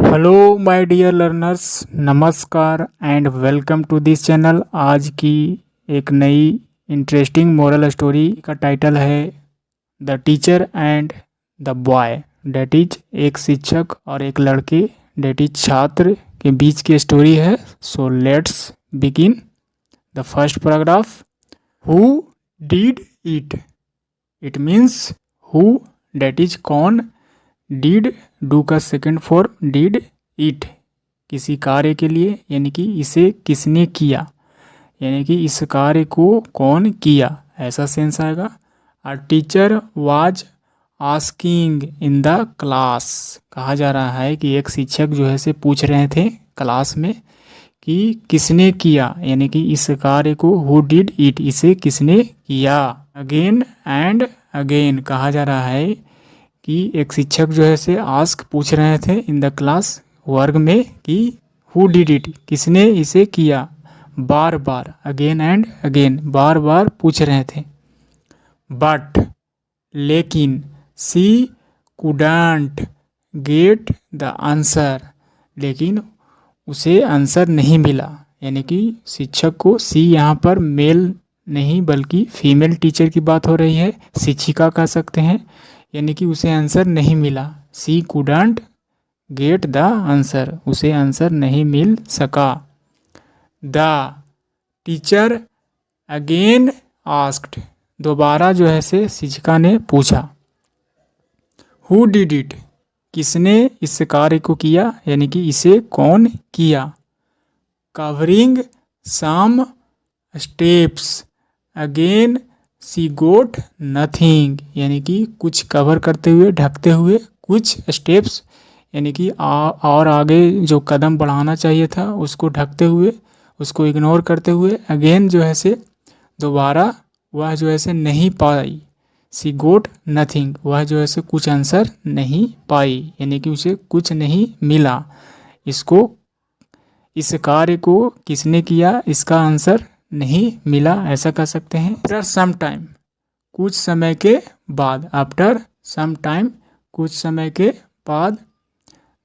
Hello my dear learners, नमस्कार and welcome to this channel. आज की एक नई इंटरेस्टिंग मोरल स्टोरी का टाइटल है the teacher and the boy. That is एक शिक्षक और एक लड़के, डेट इज छात्र के बीच की स्टोरी है। So let's begin the first paragraph. Who did it? It means who, that is कौन। डिड, डू का सेकंड फॉर्म डिड। इट, किसी कार्य के लिए, यानी कि इसे किसने किया, यानी कि इस कार्य को कौन किया, ऐसा सेंस आएगा। A teacher was asking in the class. कहा जा रहा है कि एक शिक्षक जो है से पूछ रहे थे क्लास में कि किसने किया, यानी कि इस कार्य को, हु डिड इट, इसे किसने किया। अगेन एंड अगेन कहा जा रहा है कि एक शिक्षक जो है से आस्क, पूछ रहे थे इन द क्लास, वर्ग में, कि हु डिड इट, किसने इसे किया। बार बार, अगेन एंड अगेन, बार बार पूछ रहे थे। बट, लेकिन, सी कुडंट गेट द आंसर, लेकिन उसे आंसर नहीं मिला। यानी कि शिक्षक को, सी यहाँ पर मेल नहीं बल्कि फीमेल टीचर की बात हो रही है, शिक्षिका कह सकते हैं, यानी कि उसे आंसर नहीं मिला। सी कुडंट गेट द आंसर, उसे आंसर नहीं मिल सका। द टीचर अगेन आस्क्ड, दोबारा जो है से शिक्षिका ने पूछा। हु डिड इट, किसने इस कार्य को किया, यानी कि इसे कौन किया। कवरिंग सम स्टेप्स अगेन सी गोट नथिंग, यानी कि कुछ कवर करते हुए, ढकते हुए, कुछ स्टेप्स, यानी कि और आगे जो कदम बढ़ाना चाहिए था उसको ढकते हुए, उसको इग्नोर करते हुए, अगेन जो है से दोबारा वह जो है से नहीं पाई। सी गोट नथिंग, वह जो है से कुछ आंसर नहीं पाई, यानी कि उसे कुछ नहीं मिला। इसको, इस कार्य को किसने किया, इसका आंसर नहीं मिला, ऐसा कह सकते हैं। आफ्टर सम टाइम, कुछ समय के बाद। आफ्टर सम टाइम, कुछ समय के बाद।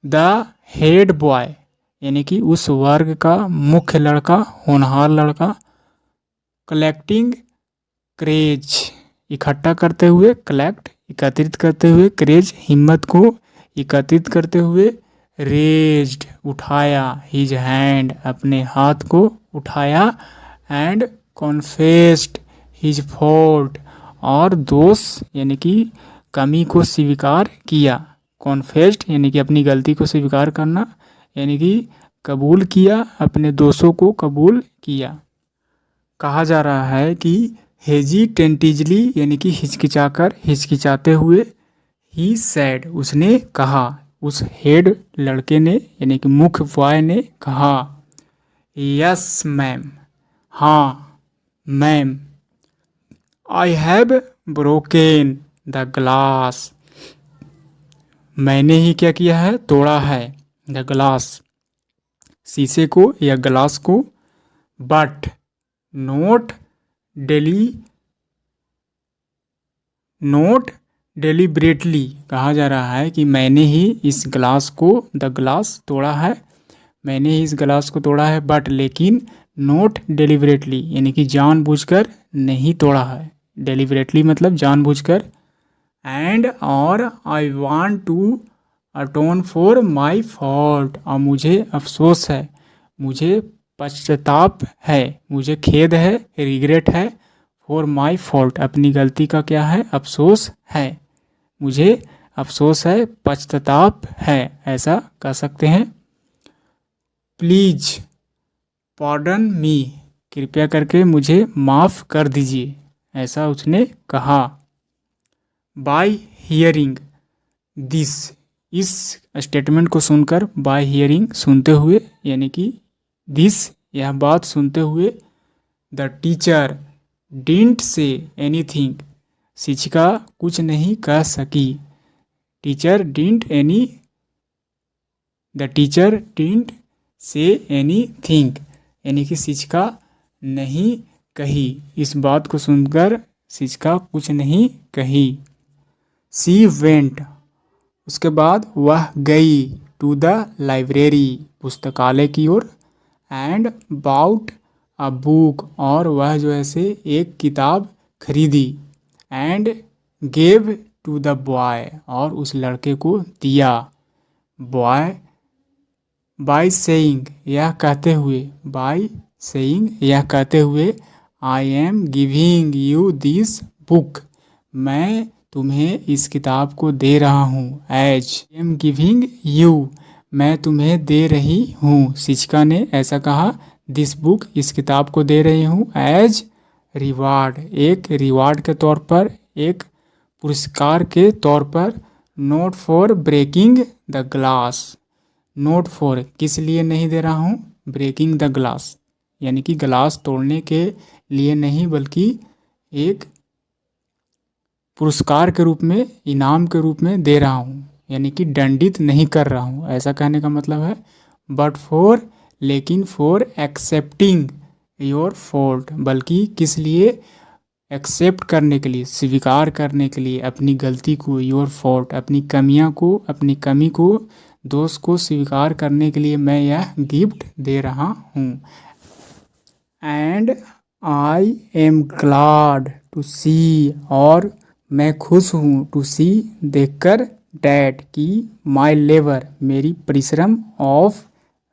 द हेड बॉय, यानी कि उस वर्ग का मुख्य लड़का, होनहार लड़का। कलेक्टिंग करेज, इकट्ठा करते हुए, कलेक्ट, एकत्रित करते हुए, करेज, हिम्मत को एकत्रित करते हुए। रेज्ड, उठाया। हिज हैंड, अपने हाथ को उठाया। एंड कॉन्फेस्ड हिज फॉल्ट, और दोष यानी कि कमी को स्वीकार किया। कॉन्फेस्ड यानी कि अपनी गलती को स्वीकार करना, यानी कि कबूल किया, अपने दोषों को कबूल किया। कहा जा रहा है कि हेजिटेंटिजली, यानी कि हिचकिचाकर, हिचकिचाते हुए। ही सैड, उसने कहा, उस हेड लड़के ने, यानी कि मुख्य बॉय ने कहा। यस मैम, हाँ ma'am. I have broken the glass, मैंने ही क्या किया है, तोड़ा है। द ग्लास, शीशे को या ग्लास को। बट नोट डेलिब्रेटली, कहा जा रहा है कि मैंने ही इस ग्लास को, द ग्लास, तोड़ा है, मैंने ही इस ग्लास को तोड़ा है। बट, लेकिन, नोट डेलिब्रेटली, यानी कि जानबूझकर नहीं तोड़ा है। डेलिब्रेटली मतलब जानबूझकर। एंड, और, I want to atone for my fault, और मुझे अफसोस है, मुझे पश्चाताप है, मुझे खेद है, रिग्रेट है। फॉर माई फॉल्ट, अपनी गलती का क्या है, अफसोस है, मुझे अफसोस है, पश्चाताप है, ऐसा कह सकते हैं। प्लीज पार्डन मी, कृपया करके मुझे माफ़ कर दीजिए, ऐसा उसने कहा। बाय हियरिंग दिस, इस स्टेटमेंट को सुनकर, बाय हियरिंग, सुनते हुए, यानी कि दिस, यह बात सुनते हुए। The teacher didn't say anything, शिक्षिका कुछ नहीं कह सकी। Teacher didn't any, the teacher didn't say anything, यानी कि शिक्षिका नहीं कही, इस बात को सुनकर शिक्षिका कुछ नहीं कही। सी वेंट, उसके बाद वह गई। टू द लाइब्रेरी, पुस्तकालय की ओर, एंड बाउट अ बुक, और वह जो है से एक किताब खरीदी, and gave to the boy, और उस लड़के को दिया। बॉय बाय सेइंग, यह कहते हुए, बाय सेइंग, यह कहते हुए, I am giving you this book, मैं तुम्हें इस किताब को दे रहा हूँ। एज एम गिविंग यू, मैं तुम्हें दे रही हूँ, शिक्षिका ने ऐसा कहा, दिस बुक, इस किताब को दे रही हूँ, एज रिवार्ड, एक रिवार्ड के तौर पर, एक पुरस्कार के तौर पर, not for breaking the glass, not for, किस लिए नहीं दे रहा हूँ, ब्रेकिंग द ग्लास, यानी कि ग्लास तोड़ने के लिए नहीं, बल्कि एक पुरस्कार के रूप में, इनाम के रूप में दे रहा हूँ, यानी कि दंडित नहीं कर रहा हूँ, ऐसा कहने का मतलब है। बट फॉर, लेकिन फॉर एक्सेप्टिंग योर फॉल्ट, बल्कि किस लिए, एक्सेप्ट करने के लिए, स्वीकार करने के लिए अपनी गलती को, योर फॉल्ट, अपनी कमियां को, अपनी कमी को, दोष को स्वीकार करने के लिए मैं यह गिफ्ट दे रहा हूँ। And I am glad to see, और मैं खुश हूँ, टू सी, देखकर, डैट, की, माई लेबर, मेरी परिश्रम, ऑफ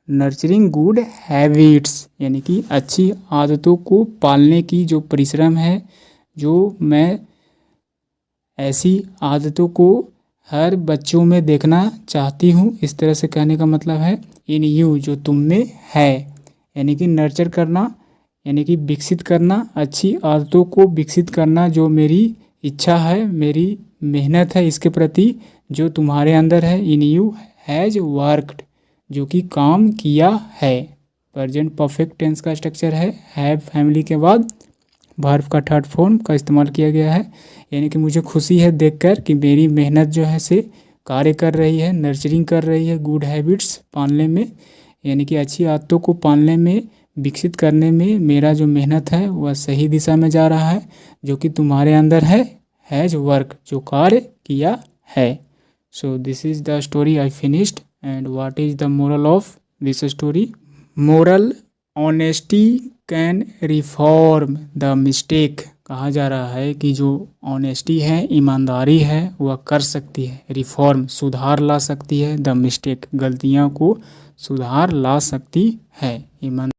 नर्चरिंग गुड हैबिट्स, यानी कि अच्छी आदतों को पालने की जो परिश्रम है, जो मैं ऐसी आदतों को हर बच्चों में देखना चाहती हूँ, इस तरह से कहने का मतलब है। इन यू, जो तुम में है, यानी कि नर्चर करना, यानी कि विकसित करना, अच्छी आदतों को विकसित करना, जो मेरी इच्छा है, मेरी मेहनत है इसके प्रति, जो तुम्हारे अंदर है। इन यू हैज़ वर्कड, जो कि काम किया है। प्रेजेंट परफेक्ट टेंस का स्ट्रक्चर है, हैव फैमिली के बाद वर्ब का थर्ड फॉर्म का इस्तेमाल किया गया है, यानी कि मुझे खुशी है देखकर कि मेरी मेहनत जो है से कार्य कर रही है, नर्चरिंग कर रही है, गुड हैबिट्स पालने में, यानी कि अच्छी आदतों को पालने में, विकसित करने में मेरा जो मेहनत है वह सही दिशा में जा रहा है, जो कि तुम्हारे अंदर है, हैज़ वर्क, जो कार्य किया है। So this is the story I finished, and what is the moral of this story? Moral, honesty can reform the mistake, कहा जा रहा है कि जो ऑनेस्टी है, ईमानदारी है, वह कर सकती है, रिफॉर्म, सुधार ला सकती है, द मिस्टेक, गलतियां को सुधार ला सकती है। ईमान